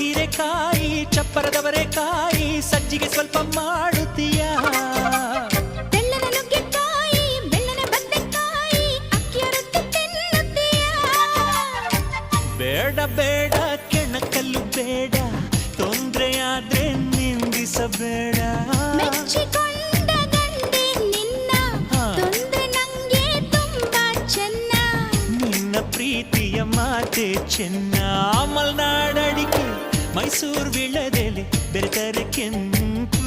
ಹೀರೆಕಾಯಿ ಚಪ್ಪರದವರೆಕಾಯಿ ಸಜ್ಜಿಗೆ ಸ್ವಲ್ಪ ಮಾಡುತ್ತೀಯ ತೆಳ್ಳನ ನುಗ್ಗೆಕಾಯಿ ಬೆಳ್ಳನ ಬದನೆಕಾಯಿ ಅಕ್ಕಿಯ ರೊಟ್ಟಿ ತಿನ್ನುತ್ತೀಯ ಬೇಡ ಬೇಡ ಕೆಣಕಲ್ಲು ಬೇಡ ತೊಂದ್ರೆಯಾದ್ರೆ ನಿಂದಿಸಬೇಡ ಮೆಚ್ಚಿಕೊಂಡ ಗಂಡೆ ನಿನ್ನ ತೊಂದ್ರೆ ನಂಗೆ ತುಂಬಾ ಚೆನ್ನ ನಿನ್ನ ಪ್ರೀತಿಯ ಮಾತೆ ಚೆನ್ನ ಮಲ್ನಾಡಡಿಕೆ ಮೈಸೂರು ವಿಳದೆಲೆ ಬೆರೆತರೆ ಕೆಂಪು